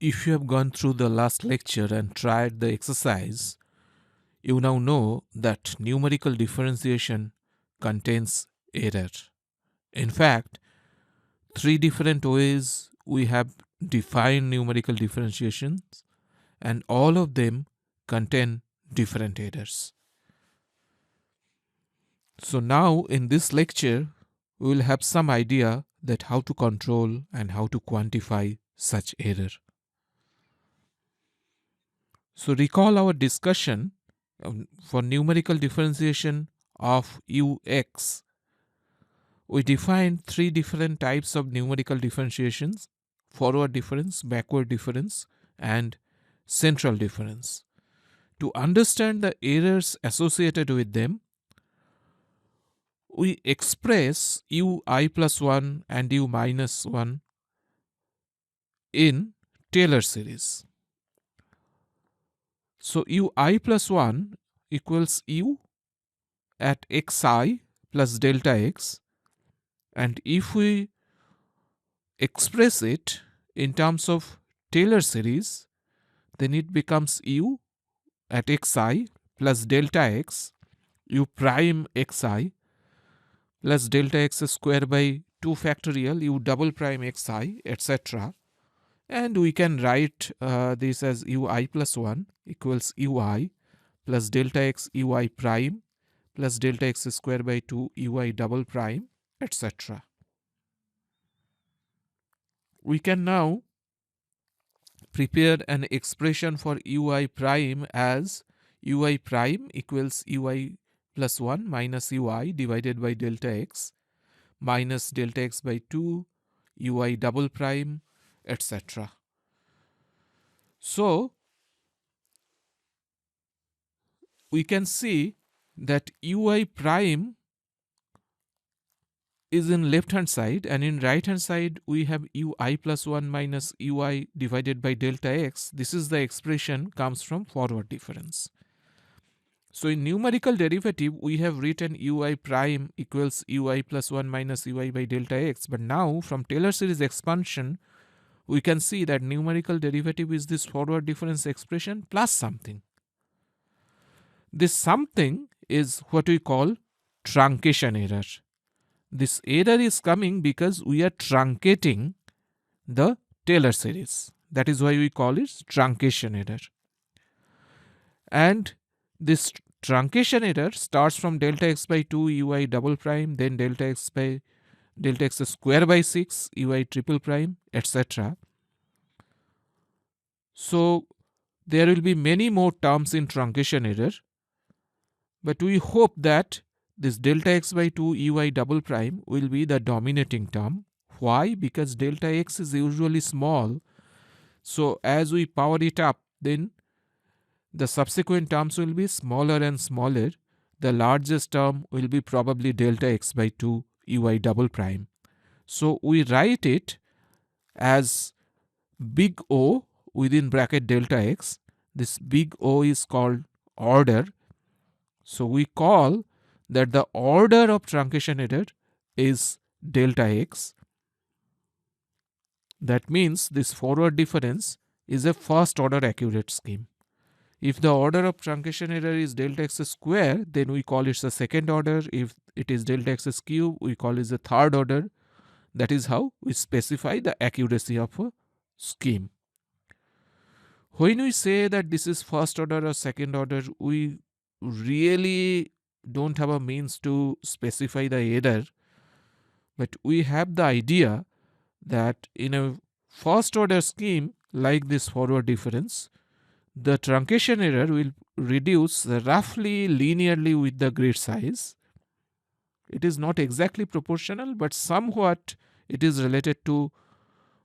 If you have gone through the last lecture and tried the exercise, you now know that numerical differentiation contains error. In fact, three different ways we have defined numerical differentiations, and all of them contain different errors. So now in this lecture, we will have some idea that how to control and how to quantify such error. So recall our discussion for numerical differentiation of ux. We defined three different types of numerical differentiations: forward difference, backward difference, and central difference. To understand the errors associated with them, we express ui plus 1 and u minus 1 in Taylor series. So ui plus 1 equals u at xi plus delta x, and if we express it in terms of Taylor series, then it becomes u at xi plus delta x, u prime xi plus delta x square by 2 factorial u double prime xi, etc. And we can write this as ui plus 1 equals ui plus delta x ui prime plus delta x square by 2 ui double prime, etc. We can now prepare an expression for ui prime as ui prime equals ui plus 1 minus ui divided by delta x minus delta x by 2 ui double prime, etc. So we can see that ui prime is in left hand side, and in right hand side we have ui plus 1 minus ui divided by delta x. This is the expression comes from forward difference. So in numerical derivative we have written ui prime equals ui plus 1 minus ui by delta x, but now from Taylor series expansion we can see that numerical derivative is this forward difference expression plus something. This something is what we call truncation error. This error is coming because we are truncating the Taylor series. That is why we call it truncation error. And this truncation error starts from delta x by 2 ui double prime, then delta x square by 6 ui triple prime, etc. So there will be many more terms in truncation error, but we hope that this delta x by 2 ui double prime will be the dominating term. Why? Because delta x is usually small. So as we power it up, then the subsequent terms will be smaller and smaller. The largest term will be probably delta x by 2 ui double prime. So we write it as big O within bracket delta x. This big O is called order. So we call that the order of truncation error is delta x. That means this forward difference is a first order accurate scheme. If the order of truncation error is delta x square, then we call it the second order. If it is delta x cube, we call it the third order. That is how we specify the accuracy of a scheme. When we say that this is first order or second order, we really don't have a means to specify the error, but we have the idea that in a first order scheme like this forward difference, the truncation error will reduce roughly linearly with the grid size. It is not exactly proportional, but somewhat it is related to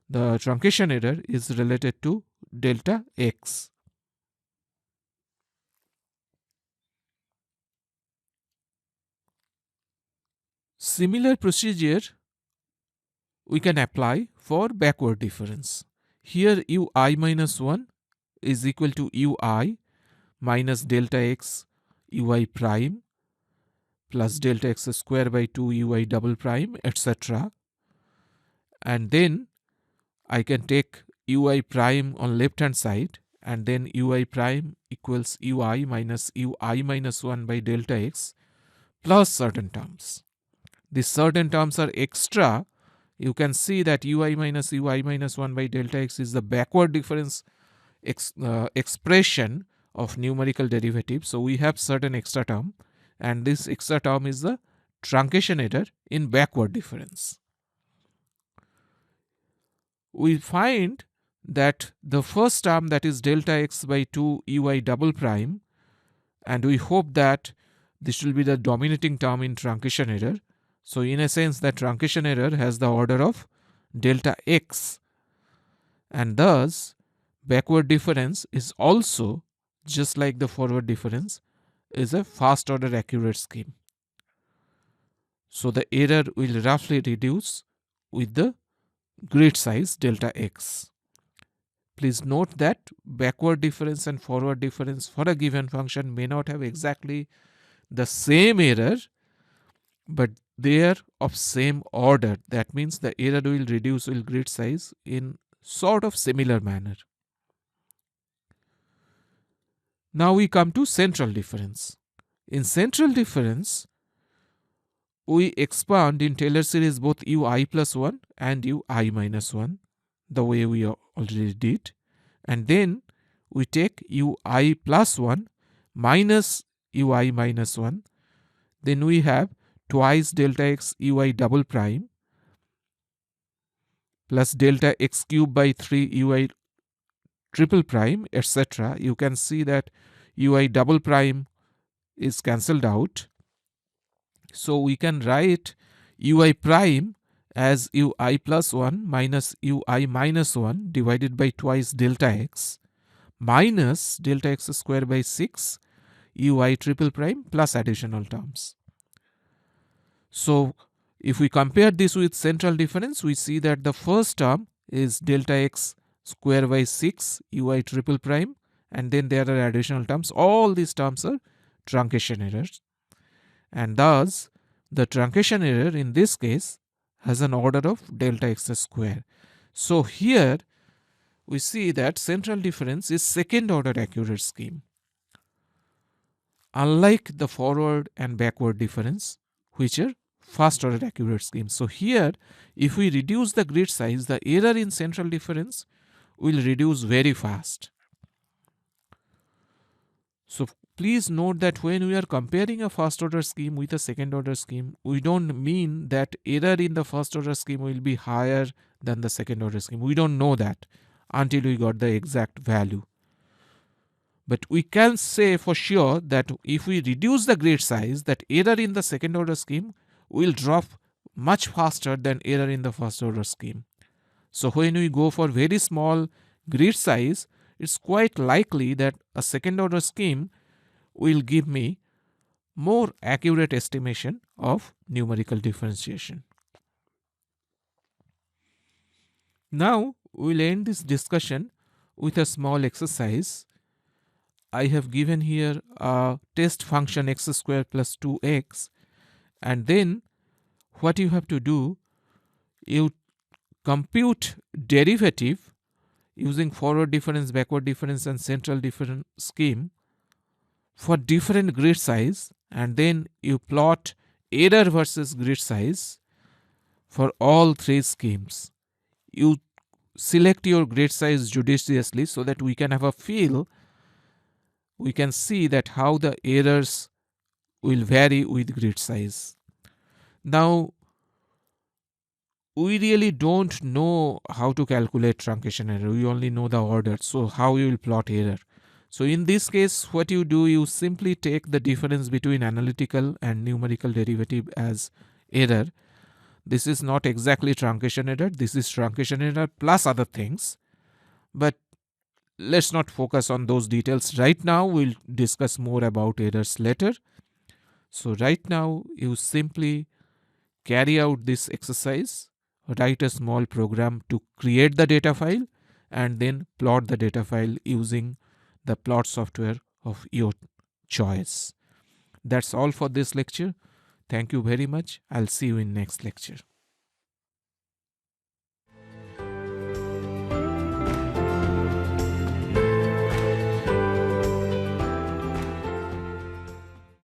the truncation error is related to delta x. Similar procedure we can apply for backward difference. Here ui minus 1 is equal to ui minus delta x ui prime plus delta x square by 2 ui double prime, etc. And then I can take ui prime on left hand side, and then ui prime equals ui minus 1 by delta x plus certain terms. These certain terms are extra. You can see that ui minus 1 by delta x is the backward difference expression of numerical derivative. So we have certain extra term, and this extra term is the truncation error in backward difference. We find that the first term, that is delta x by 2 ui double prime, and we hope that this will be the dominating term in truncation error. So in a sense, the truncation error has the order of delta x, and thus backward difference is also, just like the forward difference, is a first order accurate scheme. So the error will roughly reduce with the grid size delta x. Please note that backward difference and forward difference for a given function may not have exactly the same error, but they are of same order. That means the error will reduce with grid size in sort of similar manner. Now we come to central difference. In central difference, we expand in Taylor series both ui plus 1 and ui minus 1, the way we already did, and then we take ui plus 1 minus ui minus 1. Then we have twice delta x ui double prime plus delta x cube by 3 ui triple prime, etc. You can see that ui double prime is cancelled out. So we can write ui prime as ui plus 1 minus ui minus 1 divided by twice delta x minus delta x square by 6 ui triple prime plus additional terms. So if we compare this with central difference, we see that the first term is delta x square by 6 ui triple prime, and then there are additional terms. All these terms are truncation errors, and thus the truncation error in this case has an order of delta x square. So here we see that central difference is second order accurate scheme, unlike the forward and backward difference, which are first order accurate scheme. So here, if we reduce the grid size, the error in central difference will reduce very fast. So please note that when we are comparing a first order scheme with a second order scheme, we don't mean that error in the first order scheme will be higher than the second order scheme. We don't know that until we got the exact value. But we can say for sure that if we reduce the grid size, that error in the second order scheme will drop much faster than error in the first order scheme. So when we go for very small grid size, it's quite likely that a second order scheme will give me more accurate estimation of numerical differentiation. Now we'll end this discussion with a small exercise. I have given here a test function x square plus 2x, and then what you have to do, you compute derivative using forward difference, backward difference, and central difference scheme for different grid size, and then you plot error versus grid size for all three schemes. You select your grid size judiciously so that we can have a feel, we can see that how the errors will vary with grid size. Now, we really don't know how to calculate truncation error. We only know the order. So how you will plot error? So in this case, what you do, you simply take the difference between analytical and numerical derivative as error. This is not exactly truncation error. This is truncation error plus other things. But let's not focus on those details right now. We'll discuss more about errors later. So right now, you simply carry out this exercise, write a small program to create the data file, and then plot the data file using the plot software of your choice. That's all for this lecture. Thank you very much. I'll see you in next lecture.